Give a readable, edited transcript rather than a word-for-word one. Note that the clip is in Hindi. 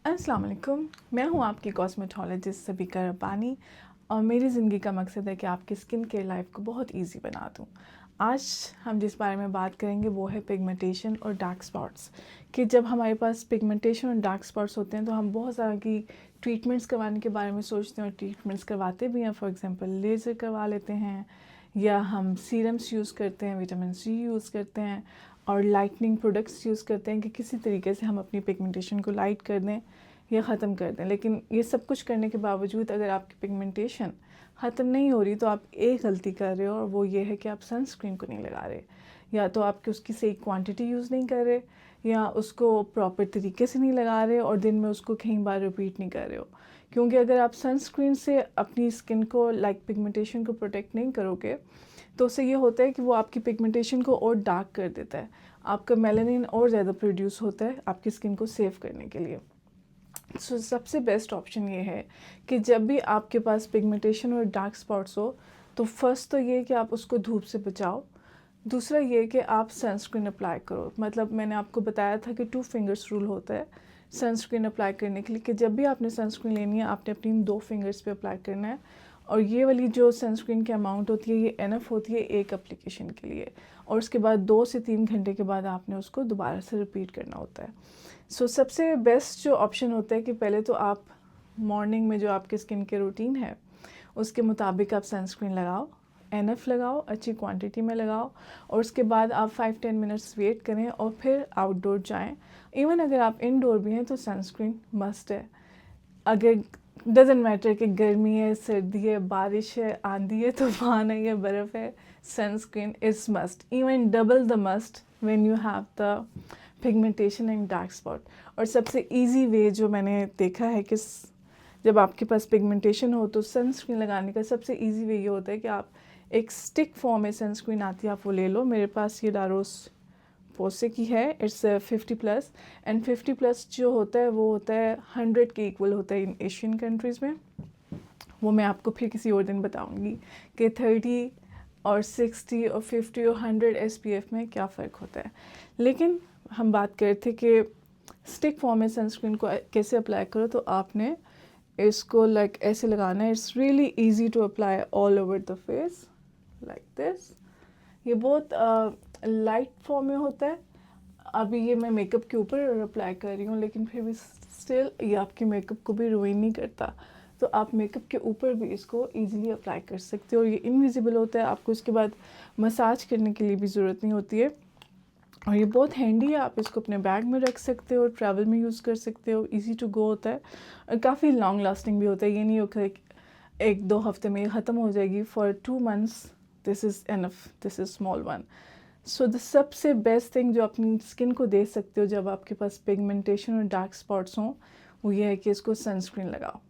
अस्सलाम वालेकुम। मैं हूँ आपकी कॉस्मेटोलॉजिस्ट सबिका रब्बानी और मेरी ज़िंदगी का मकसद है कि आपकी स्किन केयर लाइफ को बहुत इजी बना दूँ। आज हम जिस बारे में बात करेंगे वो है पिगमेंटेशन और डार्क स्पॉट्स। कि जब हमारे पास पिगमेंटेशन और डार्क स्पॉट्स होते हैं तो हम बहुत सारा की ट्रीटमेंट्स करवाने के बारे में सोचते हैं और ट्रीटमेंट्स करवाते भी हैं। फॉर एग्जांपल लेज़र करवा लेते हैं या हम सीरम्स यूज़ करते हैं, विटामिन सी यूज़ करते हैं और लाइटनिंग प्रोडक्ट्स यूज़ करते हैं कि किसी तरीके से हम अपनी पिगमेंटेशन को लाइट कर दें या ख़त्म कर दें। लेकिन ये सब कुछ करने के बावजूद अगर आपकी पिगमेंटेशन ख़त्म नहीं हो रही तो आप एक गलती कर रहे हो और वो ये है कि आप सनस्क्रीन को नहीं लगा रहे, या तो आपकी उसकी सही क्वांटिटी यूज़ नहीं कर रहे या उसको प्रॉपर तरीके से नहीं लगा रहे और दिन में उसको कई बार रिपीट नहीं कर रहे हो। क्योंकि अगर आप सनस्क्रीन से अपनी स्किन को पिगमेंटेशन को प्रोटेक्ट नहीं करोगे तो उससे ये होता है कि वो आपकी पिगमेंटेशन को और डार्क कर देता है, आपका मेलानिन और ज़्यादा प्रोड्यूस होता है आपकी स्किन को सेव करने के लिए। सो सबसे बेस्ट ऑप्शन ये है कि जब भी आपके पास पिगमेंटेशन और डार्क स्पॉट्स हो तो फर्स्ट तो ये कि आप उसको धूप से बचाओ। दूसरा ये कि आप सनस्क्रीन अप्लाई करो। मतलब मैंने आपको बताया था कि 2 फिंगर्स रूल होता है सनस्क्रीन अप्लाई करने के लिए, कि जब भी आपने सनस्क्रीन लेनी है आपने अपनी 2 फिंगर्स पे अप्लाई करना है। और ये वाली जो सनस्क्रीन की अमाउंट होती है ये एनफ होती है एक एप्लीकेशन के लिए, और उसके बाद 2 से 3 घंटे के बाद आपने उसको दोबारा से रिपीट करना होता है। सो सबसे बेस्ट जो ऑप्शन होता है कि पहले तो आप मॉर्निंग में जो आपके स्किन के रूटीन है उसके मुताबिक आप सनस्क्रीन लगाओ, एनफ लगाओ, अच्छी क्वांटिटी में लगाओ और उसके बाद आप 5-10 मिनट्स वेट करें और फिर आउटडोर जाएं। इवन अगर आप इनडोर भी हैं तो सनस्क्रीन मस्ट है। अगर डजेंट मैटर कि गर्मी है, सर्दी है, बारिश है, आंधी है, तूफान है या बर्फ़ है, sunscreen is must, even double the must when you have the pigmentation and dark spot. और सबसे इजी वे जो मैंने देखा है कि जब आपके पास पिगमेंटेशन हो तो सनस्क्रीन लगाने का सबसे इजी वे ये होता है कि आप एक स्टिक फॉर्म में सनस्क्रीन आती है, आप वो ले लो। मेरे पास ये डारोस पोसे की है, इट्स 50+ एंड 50+ जो होता है वो होता है 100 के इक्वल होता है इन एशियन कंट्रीज़ में। वो मैं आपको फिर किसी और दिन बताऊंगी कि 30 और 60 और 50 और 100 SPF में क्या फ़र्क होता है। लेकिन हम बात कर रहे थे कि स्टिक फॉर्म में सनस्क्रीन को कैसे अप्लाई करो। तो आपने इसको ऐसे लगाना है। It's really easy to apply all over the face like this. ये बहुत लाइट फॉर्म में होता है। अभी ये मैं मेकअप के ऊपर अप्लाई कर रही हूँ लेकिन फिर भी स्टिल ये आपके मेकअप को भी रुइन नहीं करता, तो आप मेकअप के ऊपर भी इसको इजीली अप्लाई कर सकते हो। ये इनविजिबल होता है, आपको इसके बाद मसाज करने के लिए भी ज़रूरत नहीं होती है और ये बहुत हैंडी है। आप इसको अपने बैग में रख सकते हो, ट्रैवल में यूज़ कर सकते हो, इजी टू गो होता है और काफ़ी लॉन्ग लास्टिंग भी होता है। ये नहीं होता कि 1-2 हफ्ते में ख़त्म हो जाएगी। For 2 months this is enough, this is small one. So the सबसे बेस्ट थिंग जो अपनी स्किन को दे सकते हो जब आपके पास पिगमेंटेशन और डार्क स्पॉट्स हों वो ये है कि इसको सनस्क्रीन लगाओ।